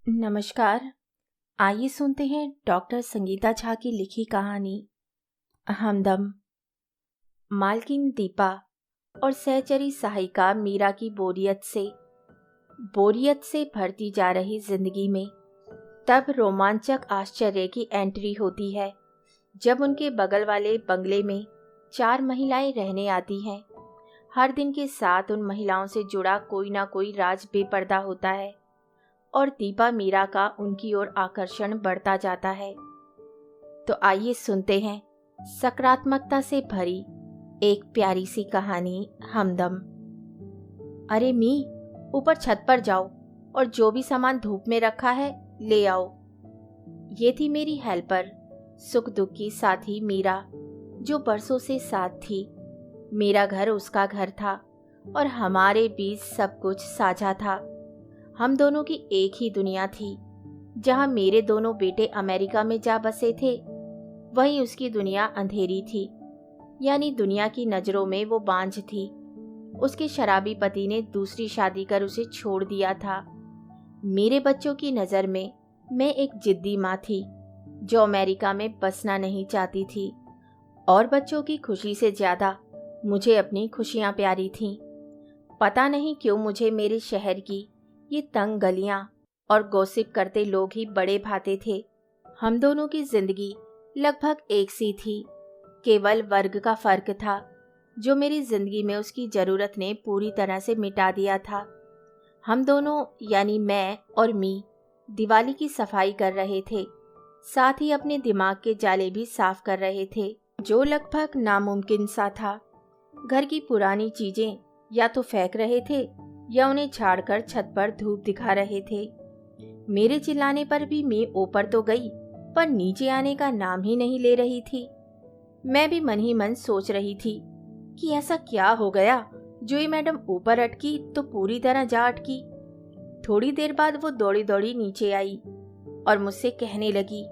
नमस्कार। आइए सुनते हैं डॉक्टर संगीता झा की लिखी कहानी हमदम। मालकिन दीपा और सहचरी सहायिका मीरा की बोरियत से भरती जा रही जिंदगी में तब रोमांचक आश्चर्य की एंट्री होती है जब उनके बगल वाले बंगले में 4 महिलाएं रहने आती हैं। हर दिन के साथ उन महिलाओं से जुड़ा कोई ना कोई राज बेपर्दा होता है और दीपा मीरा का उनकी ओर आकर्षण बढ़ता जाता है। तो आइए सुनते हैं सकारात्मकता से भरी एक प्यारी सी कहानी हमदम। अरे मी, ऊपर छत पर जाओ और जो भी सामान धूप में रखा है ले आओ। ये थी मेरी हेल्पर, सुख दुख की साथी मीरा, जो बरसों से साथ थी। मेरा घर उसका घर था और हमारे बीच सब कुछ साझा था। हम दोनों की एक ही दुनिया थी। जहां मेरे दोनों बेटे अमेरिका में जा बसे थे, वहीं उसकी दुनिया अंधेरी थी, यानी दुनिया की नज़रों में वो बांझ थी। उसके शराबी पति ने दूसरी शादी कर उसे छोड़ दिया था। मेरे बच्चों की नज़र में मैं एक जिद्दी माँ थी जो अमेरिका में बसना नहीं चाहती थी, और बच्चों की खुशी से ज़्यादा मुझे अपनी खुशियाँ प्यारी थीं। पता नहीं क्यों मुझे मेरे शहर की ये तंग गलियां और गॉसिप करते लोग ही बड़े भाते थे। हम दोनों की जिंदगी लगभग एक सी थी, केवल वर्ग का फर्क था जो मेरी जिंदगी में उसकी जरूरत ने पूरी तरह से मिटा दिया था। हम दोनों यानी मैं और मी दिवाली की सफाई कर रहे थे, साथ ही अपने दिमाग के जाले भी साफ कर रहे थे, जो लगभग नामुमकिन सा था। घर की पुरानी चीजें या तो फेंक रहे थे या उन्हें झाड़कर छत पर धूप दिखा रहे थे। मेरे चिल्लाने पर भी मैं ऊपर तो गई, पर नीचे आने का नाम ही नहीं ले रही थी। मैं भी मन ही मन सोच रही थी कि ऐसा क्या हो गया जो ये मैडम ऊपर अटकी तो पूरी तरह जा अटकी। थोड़ी देर बाद वो दौड़ी दौड़ी नीचे आई और मुझसे कहने लगी,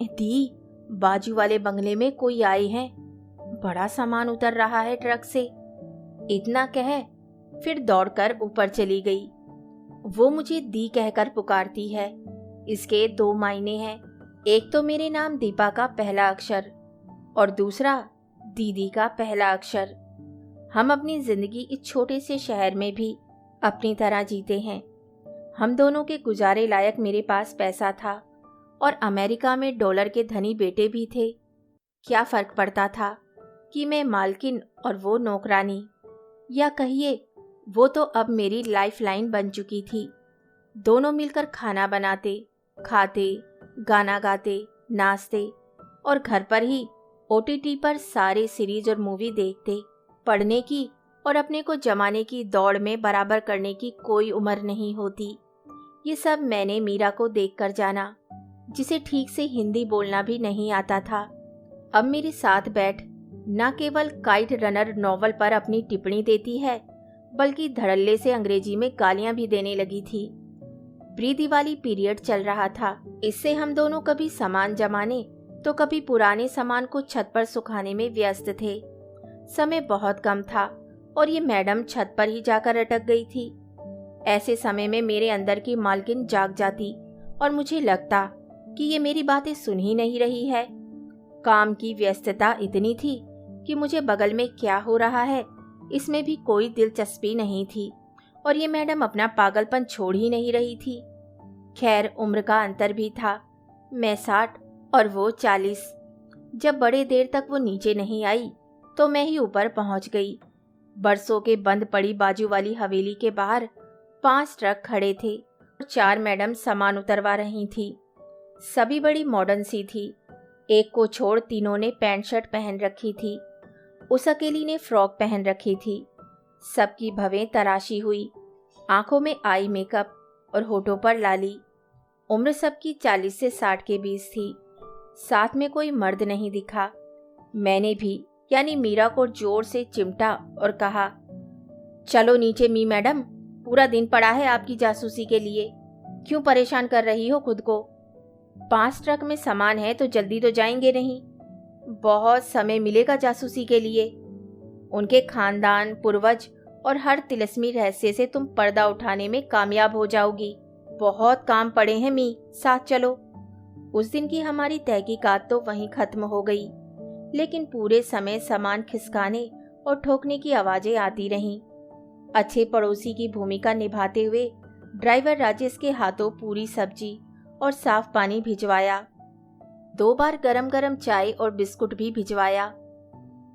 दी, बाजू वाले बंगले में कोई आए हैं, बड़ा सामान उतर रहा है ट्रक से। इतना कह फिर दौड़कर ऊपर चली गई। वो मुझे दी कहकर पुकारती है। इसके 2 मायने हैं। एक तो मेरे नाम दीपा का पहला अक्षर और दूसरा दीदी का पहला अक्षर। हम अपनी जिंदगी इस छोटे से शहर में भी अपनी तरह जीते हैं। हम दोनों के गुजारे लायक मेरे पास पैसा था और अमेरिका में डॉलर के धनी बेटे भी थे। क्या फर्क पड़ता था कि मैं मालकिन और वो नौकरानी, या कहिए वो तो अब मेरी लाइफलाइन बन चुकी थी। दोनों मिलकर खाना बनाते, खाते, गाना गाते, नाचते और घर पर ही OTT पर सारे सीरीज और मूवी देखते। पढ़ने की और अपने को जमाने की दौड़ में बराबर करने की कोई उम्र नहीं होती। ये सब मैंने मीरा को देखकर जाना, जिसे ठीक से हिंदी बोलना भी नहीं आता था। अब मेरे साथ बैठ न केवल काइट रनर नॉवल पर अपनी टिप्पणी देती है, बल्कि धड़ल्ले से अंग्रेजी में गालियां भी देने लगी थी। प्री दिवाली पीरियड चल रहा था। इससे हम दोनों कभी सामान जमाने तो कभी पुराने सामान को छत पर सुखाने में व्यस्त थे। समय बहुत कम था और ये मैडम छत पर ही जाकर अटक गई थी। ऐसे समय में मेरे अंदर की मालकिन जाग जाती और मुझे लगता कि ये मेरी बातें सुन ही नहीं रही है। काम की व्यस्तता इतनी थी कि मुझे बगल में क्या हो रहा है इसमें भी कोई दिलचस्पी नहीं थी, और ये मैडम अपना पागलपन छोड़ ही नहीं रही थी। खैर, उम्र का अंतर भी था। मैं 60 और वो 40। जब बड़े देर तक वो नीचे नहीं आई तो मैं ही ऊपर पहुंच गई। बरसों के बंद पड़ी बाजू वाली हवेली के बाहर 5 ट्रक खड़े थे और 4 मैडम सामान उतरवा रही थी। सभी बड़ी मॉडर्न सी थी। एक को छोड़ तीनों ने पैंट शर्ट पहन रखी थी। उस अकेली ने फ्रॉक पहन रखी थी। सबकी भवें तराशी हुई, आंखों में आई मेकअप और होठों पर लाली। उम्र सबकी 40 से 60 के बीच थी। साथ में कोई मर्द नहीं दिखा। मैंने भी यानी मीरा को जोर से चिमटा और कहा, चलो नीचे मी मैडम, पूरा दिन पड़ा है आपकी जासूसी के लिए। क्यों परेशान कर रही हो खुद को? 5 ट्रक में सामान है तो जल्दी तो जाएंगे नहीं। बहुत समय मिलेगा जासूसी के लिए। उनके खानदान, पूर्वज और हर तिलस्मी रहस्य से तुम पर्दा उठाने में कामयाब हो जाओगी। बहुत काम पड़े हैं मी, साथ चलो। उस दिन की हमारी तहकीकात तो वहीं खत्म हो गई, लेकिन पूरे समय सामान खिसकाने और ठोकने की आवाजें आती रहीं। अच्छे पड़ोसी की भूमिका निभाते हुए ड्राइवर राजेश के हाथों पूरी सब्जी और साफ पानी भिजवाया। 2 बार गरम गरम चाय और बिस्कुट भी भिजवाया।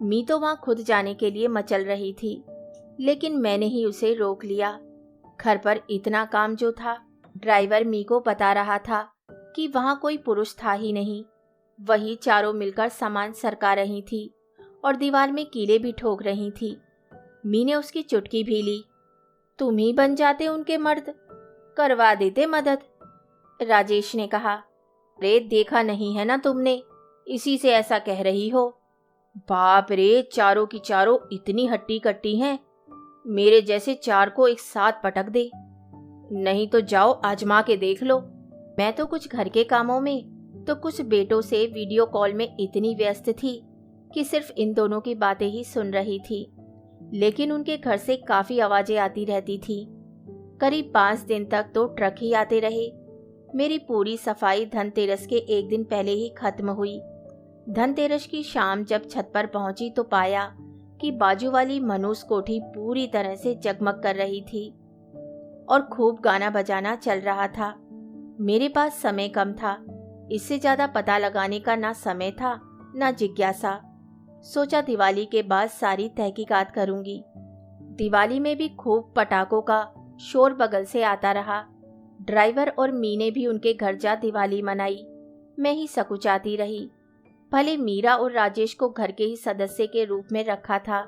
मी तो वहां खुद जाने के लिए मचल रही थी, लेकिन मैंने ही उसे रोक लिया। घर पर इतना काम जो था, ड्राइवर मी को बता रहा था कि वहां कोई पुरुष था ही नहीं। वही चारों मिलकर सामान सरका रही थी और दीवार में कीले भी ठोक रही थी। मी ने उसकी चुटकी भी ली। तुम ही बन जाते उनके मर्द, करवा देते मदद। राजेश ने कहा, रे देखा नहीं है ना तुमने, इसी से ऐसा कह रही हो। बाप रे, चारों की चारों इतनी हट्टी कट्टी हैं, मेरे जैसे 4 को एक साथ पटक दे। नहीं तो जाओ आजमा के देख लो। मैं तो कुछ घर के कामों में तो कुछ बेटों से वीडियो कॉल में इतनी व्यस्त थी कि सिर्फ इन दोनों की बातें ही सुन रही थी, लेकिन उनके घर से काफी आवाजें आती रहती थी। करीब 5 दिन तक तो ट्रक ही आते रहे। मेरी पूरी सफाई धनतेरस के एक दिन पहले ही खत्म हुई। धनतेरस की शाम जब छत पर पहुंची तो पाया कि बाजू वाली मनूस कोठी पूरी तरह से जगमग कर रही थी और खूब गाना बजाना चल रहा था। मेरे पास समय कम था, इससे ज्यादा पता लगाने का ना समय था ना जिज्ञासा। सोचा दिवाली के बाद सारी तहकीकात करूंगी। दिवाली में भी खूब पटाखों का शोर बगल से आता रहा। ड्राइवर और मी ने भी उनके घर जा दिवाली मनाई। मैं ही सकुचाती रही। भले मीरा और राजेश को घर के ही सदस्य के रूप में रखा था,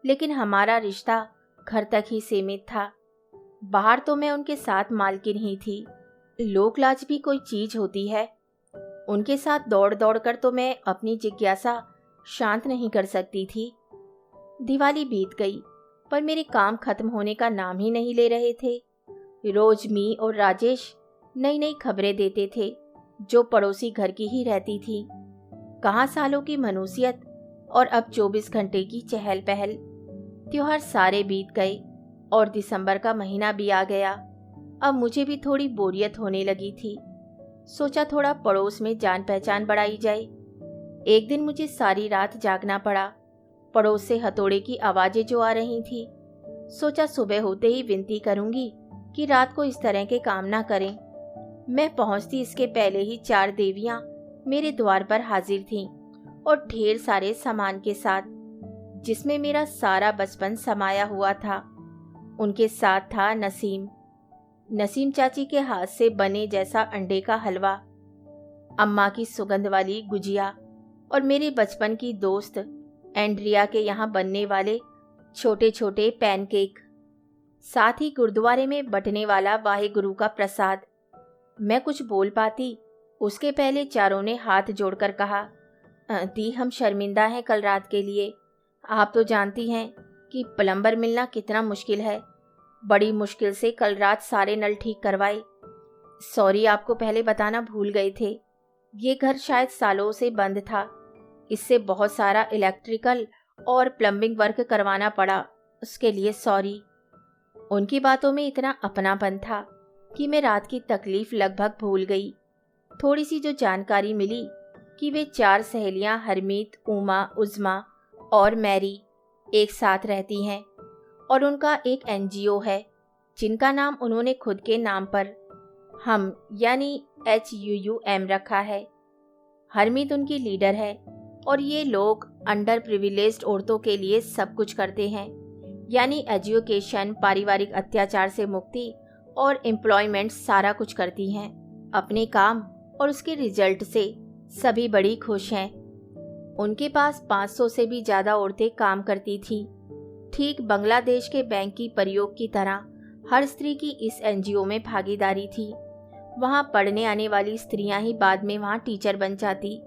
लेकिन हमारा रिश्ता घर तक ही सीमित था। बाहर तो मैं उनके साथ मालकिन ही थी। लोकलाज भी कोई चीज होती है। उनके साथ दौड़ दौड़ कर तो मैं अपनी जिज्ञासा शांत नहीं कर सकती थी। दिवाली बीत गई, पर मेरे काम खत्म होने का नाम ही नहीं ले रहे थे। रोज मी और राजेश नई नई खबरें देते थे, जो पड़ोसी घर की ही रहती थी। कहाँ सालों की मनुसियत और अब 24 घंटे की चहल पहल। त्योहार सारे बीत गए और दिसंबर का महीना भी आ गया। अब मुझे भी थोड़ी बोरियत होने लगी थी। सोचा थोड़ा पड़ोस में जान पहचान बढ़ाई जाए। एक दिन मुझे सारी रात जागना पड़ा। पड़ोस से हथौड़े की आवाजें जो आ रही थी। सोचा सुबह होते ही विनती करूंगी कि रात को इस तरह के काम ना करें। मैं पहुंचती इसके पहले ही 4 देवियां मेरे द्वार पर हाजिर थीं और ढेर सारे सामान के साथ, जिसमें मेरा सारा बचपन समाया हुआ था। उनके साथ था नसीम चाची के हाथ से बने जैसा अंडे का हलवा, अम्मा की सुगंध वाली गुजिया और मेरे बचपन की दोस्त एंड्रिया के यहाँ बनने वाले छोटे छोटे पैनकेक, साथ ही गुरुद्वारे में बंटने वाला वाहेगुरु का प्रसाद। मैं कुछ बोल पाती उसके पहले चारों ने हाथ जोड़कर कहा, दी हम शर्मिंदा हैं कल रात के लिए। आप तो जानती हैं कि प्लम्बर मिलना कितना मुश्किल है। बड़ी मुश्किल से कल रात सारे नल ठीक करवाए। सॉरी, आपको पहले बताना भूल गए थे। ये घर शायद सालों से बंद था, इससे बहुत सारा इलेक्ट्रिकल और प्लम्बिंग वर्क करवाना पड़ा, उसके लिए सॉरी। उनकी बातों में इतना अपनापन था कि मैं रात की तकलीफ लगभग भूल गई। थोड़ी सी जो जानकारी मिली कि वे 4 सहेलियां हरमीत, उमा, उज़्मा और मैरी एक साथ रहती हैं और उनका एक एनजीओ है जिनका नाम उन्होंने खुद के नाम पर हम यानी HUUM रखा है। हरमीत उनकी लीडर है और ये लोग अंडर प्रिविलेज्ड औरतों के लिए सब कुछ करते हैं, यानी एजुकेशन, पारिवारिक अत्याचार से मुक्ति और एम्प्लॉयमेंट सारा कुछ करती हैं। अपने काम और उसके रिजल्ट से सभी बड़ी खुश हैं। उनके पास 500 से भी ज़्यादा औरतें काम करती थी। ठीक बांग्लादेश के बैंक की प्रयोग की तरह हर स्त्री की इस एनजीओ में भागीदारी थी। वहाँ पढ़ने आने वाली स्त्रियां ही बाद में वहाँ टीचर बन जाती,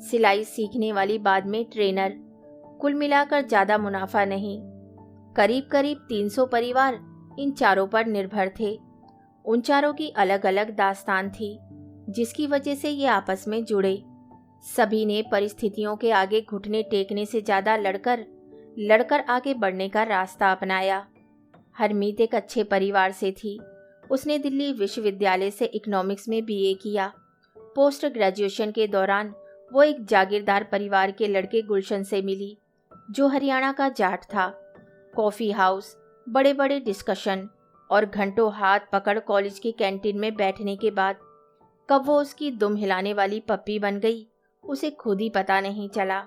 सिलाई सीखने वाली बाद में ट्रेनर। कुल मिलाकर ज़्यादा मुनाफा नहीं। करीब करीब 300 परिवार इन चारों पर निर्भर थे। उन चारों की अलग अलग दास्तान थी, जिसकी वजह से ये आपस में जुड़े। सभी ने परिस्थितियों के आगे घुटने टेकने से ज़्यादा लड़कर आगे बढ़ने का रास्ता अपनाया। हरमीत एक अच्छे परिवार से थी। उसने दिल्ली विश्वविद्यालय से इकोनॉमिक्स में बीए किया। पोस्ट ग्रेजुएशन के दौरान वो एक जागीरदार परिवार के लड़के गुलशन से मिली, जो हरियाणा का जाट था। कॉफ़ी हाउस, बड़े बड़े डिस्कशन और घंटों हाथ पकड़ कॉलेज की कैंटीन में बैठने के बाद कब वो उसकी दुम हिलाने वाली पप्पी बन गई, उसे खुद ही पता नहीं चला।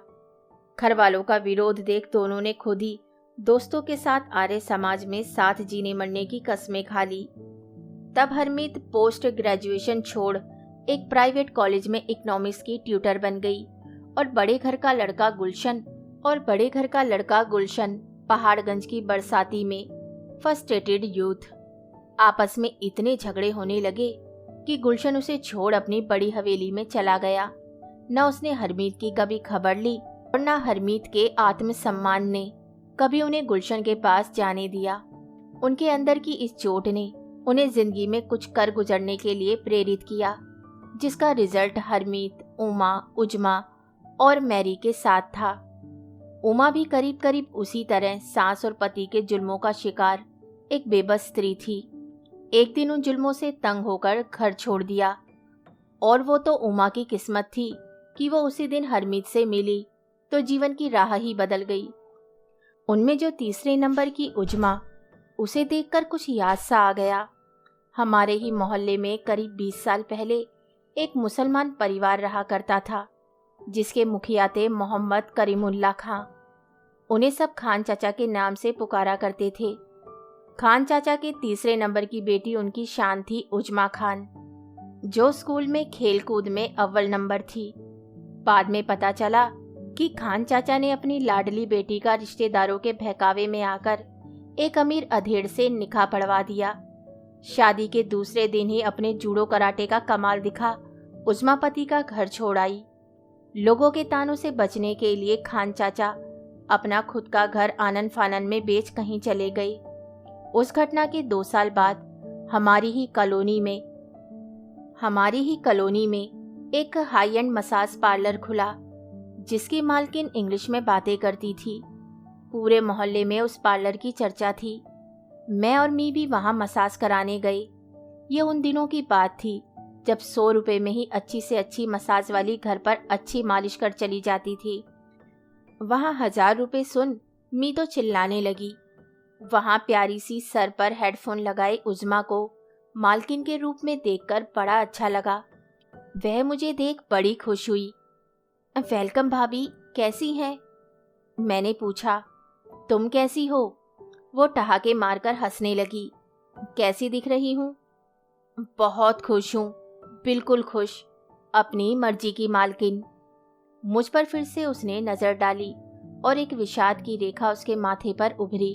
घर वालों का विरोध देख दोनों ने खुद ही दोस्तों के साथ आर्य समाज में साथ जीने मरने की कस्में खा ली। तब हरमीत पोस्ट ग्रेजुएशन छोड़ एक प्राइवेट कॉलेज में इकोनॉमिक्स की ट्यूटर बन गई और बड़े घर का लड़का गुलशन पहाड़गंज की बरसाती में फ्रस्ट्रेटेड यूथ। आपस में इतने झगड़े होने लगे कि गुलशन उसे छोड़ अपनी बड़ी हवेली में चला गया। न उसने हरमीत की कभी खबर ली और न हरमीत के आत्मसम्मान ने कभी उन्हें गुलशन के पास जाने दिया। उनके अंदर की इस चोट ने उन्हें जिंदगी में कुछ कर गुजरने के लिए प्रेरित किया, जिसका रिजल्ट हरमीत, उमा, उजमा और मैरी के साथ था। उमा भी करीब करीब उसी तरह सास और पति के जुल्मों का शिकार एक बेबस स्त्री थी। एक दिन उन जुल्मों से तंग होकर घर छोड़ दिया, और वो तो उमा की किस्मत थी कि वो उसी दिन हरमीत से मिली तो जीवन की राह ही बदल गई। उनमें जो तीसरे नंबर की उजमा, उसे देखकर कुछ याद सा आ गया। हमारे ही मोहल्ले में करीब 20 साल पहले एक मुसलमान परिवार रहा करता था, जिसके मुखिया थे मोहम्मद करीमुल्ला खां। उन्हें सब खान चाचा के नाम से पुकारा करते थे। खान चाचा के तीसरे नंबर की बेटी उनकी शान थी उजमा खान, जो स्कूल में खेल कूद में अव्वल नंबर थी। बाद में पता चला कि खान चाचा ने अपनी लाडली बेटी का रिश्तेदारों के बहकावे में आकर एक अमीर अधेड़ से निकाह पढ़वा दिया। शादी के दूसरे दिन ही अपने जूडो कराटे का कमाल दिखा उजमा पति का घर छोड़ आई। लोगों के तानों से बचने के लिए खान चाचा अपना खुद का घर आनन फानन में बेच कहीं चले गए। उस घटना के 2 साल बाद हमारी ही कॉलोनी में एक हाई एंड मसाज पार्लर खुला, जिसकी मालकिन इंग्लिश में बातें करती थी। पूरे मोहल्ले में उस पार्लर की चर्चा थी। मैं और मी भी वहां मसाज कराने गए। ये उन दिनों की बात थी जब 100 रुपए में ही अच्छी से अच्छी मसाज वाली घर पर अच्छी मालिश कर चली जाती थी। वहां 1000 रुपए सुन मी तो चिल्लाने लगी। वहां प्यारी सी सर पर हेडफोन लगाए उजमा को मालकिन के रूप में देखकर बड़ा अच्छा लगा। वह मुझे देख बड़ी खुश हुई। वेलकम भाभी, कैसी हैं? मैंने पूछा। तुम कैसी हो? वो ठहाके मारकर हंसने लगी। कैसी दिख रही हूँ? बहुत खुश हूँ, बिल्कुल खुश, अपनी मर्जी की मालकिन। मुझ पर फिर से उसने नजर डाली और एक विषाद की रेखा उसके माथे पर उभरी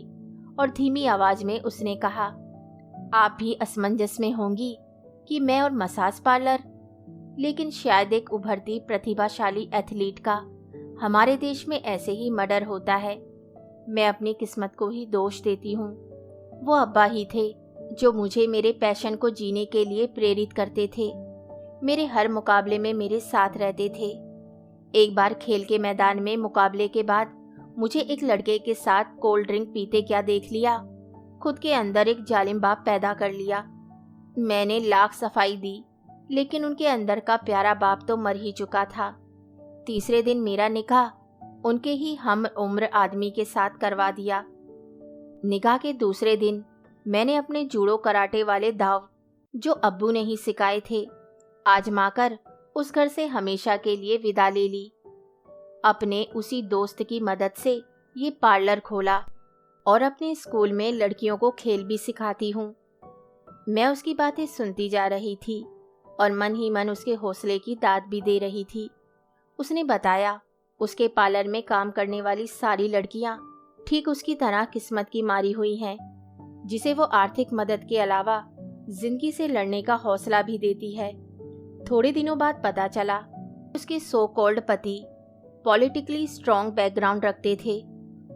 और धीमी आवाज में उसने कहा, आप भी असमंजस में होंगी कि मैं और मसाज पार्लर, लेकिन शायद एक उभरती प्रतिभाशाली एथलीट का हमारे देश में ऐसे ही मर्डर होता है। मैं अपनी किस्मत को ही दोष देती हूँ। वो अब्बा ही थे जो मुझे मेरे पैशन को जीने के लिए प्रेरित करते थे। मेरे हर मुकाबले में मेरे साथ रहते थे। एक बार खेल के मैदान में मुकाबले के बाद मुझे एक लड़के के साथ कोल्ड ड्रिंक पीते क्या देख लिया। खुद के अंदर एक जालिम बाप पैदा कर लिया। मैंने लाख सफाई दी, लेकिन उनके अंदर का प्यारा बाप तो मर ही चुका था। तीसरे दिन मेरा निकाह उनके ही हम उम्र आदमी के साथ करवा दिया। निकाह के दूसरे दिन मैंने अपने जूडो कराटे वाले दाव, जो अब्बू ने ही सिखाए थे, आजमाकर उस घर से हमेशा के लिए विदा ले ली। अपने उसी दोस्त की मदद से ये पार्लर खोला और अपने स्कूल में लड़कियों को खेल भी सिखाती हूँ। मैं उसकी बातें सुनती जा रही थी और मन ही मन उसके हौसले की दाद भी दे रही थी। उसने बताया उसके पार्लर में काम करने वाली सारी लड़कियां ठीक उसकी तरह किस्मत की मारी हुई हैं, जिसे वो आर्थिक मदद के अलावा जिंदगी से लड़ने का हौसला भी देती है। थोड़े दिनों बाद पता चला उसके सो कॉल्ड पति पॉलिटिकली स्ट्रॉन्ग बैकग्राउंड रखते थे।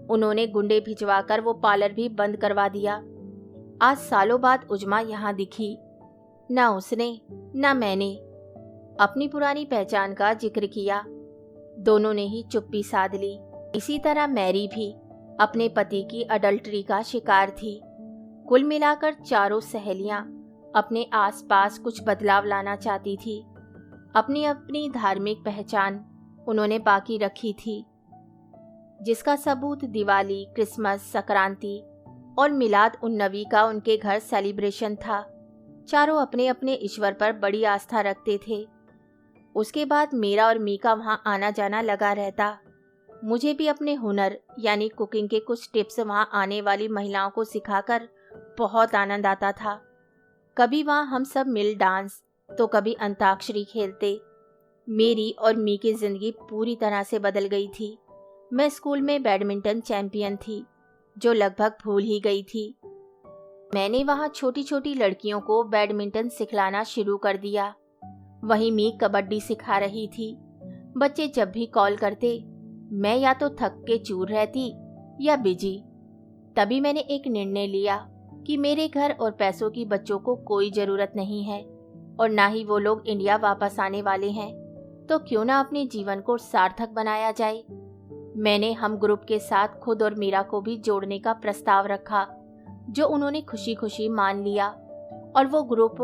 उन्होंने गुंडे भिजवाकर वो पार्लर भी बंद करवा दिया। आज सालों बाद उजमा यहाँ दिखी। ना उसने ना मैंने अपनी पुरानी पहचान का जिक्र किया। दोनों ने ही चुप्पी साध ली। इसी तरह मैरी भी अपने पति की अडल्ट्री का शिकार थी। कुल मिलाकर चारों सहेलियां अपने आसपास कुछ बदलाव लाना चाहती थी। अपनी अपनी धार्मिक पहचान उन्होंने बाकी रखी थी, जिसका सबूत दिवाली, क्रिसमस, संक्रांति और मिलाद उन नबी का उनके घर सेलिब्रेशन था। चारों अपने अपने ईश्वर पर बड़ी आस्था रखते थे। उसके बाद मेरा और मी का वहाँ आना जाना लगा रहता। मुझे भी अपने हुनर यानी कुकिंग के कुछ टिप्स वहाँ आने वाली महिलाओं को सिखाकर बहुत आनंद आता था। कभी वहाँ हम सब मिल डांस तो कभी अंताक्षरी खेलते। मेरी और मी की जिंदगी पूरी तरह से बदल गई थी। मैं स्कूल में बैडमिंटन चैंपियन थी, जो लगभग भूल ही गई थी। मैंने वहाँ छोटी छोटी लड़कियों को बैडमिंटन सिखलाना शुरू कर दिया। वहीं मी कबड्डी सिखा रही थी। बच्चे जब भी कॉल करते, मैं या तो थक के चूर रहती या बिजी। तभी मैंने एक निर्णय लिया कि मेरे घर और पैसों की बच्चों को कोई ज़रूरत नहीं है और ना ही वो लोग इंडिया वापस आने वाले हैं, तो क्यों ना अपने जीवन को सार्थक बनाया जाए। मैंने हम ग्रुप के साथ खुद और मीरा को भी जोड़ने का प्रस्ताव रखा, जो उन्होंने खुशी खुशी मान लिया और वो ग्रुप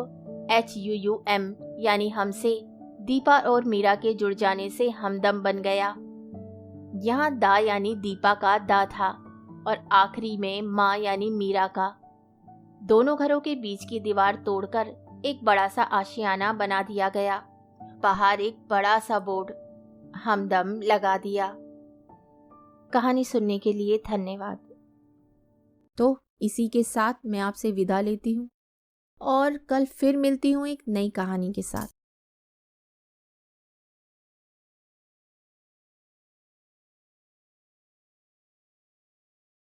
HUUM यानी हमसे, दीपा और मीरा के जुड़ जाने से हमदम बन गया। यहाँ दा यानी दीपा का दा था और आखिरी में माँ यानी मीरा का। दोनों घरों के बीच की दीवार तोड़कर एक बड़ा सा आशियाना बना दिया गया। बाहर एक बड़ा सा बोर्ड हमदम लगा दिया। कहानी सुनने के लिए धन्यवाद। तो इसी के साथ मैं आपसे विदा लेती हूँ और कल फिर मिलती हूँ एक नई कहानी के साथ।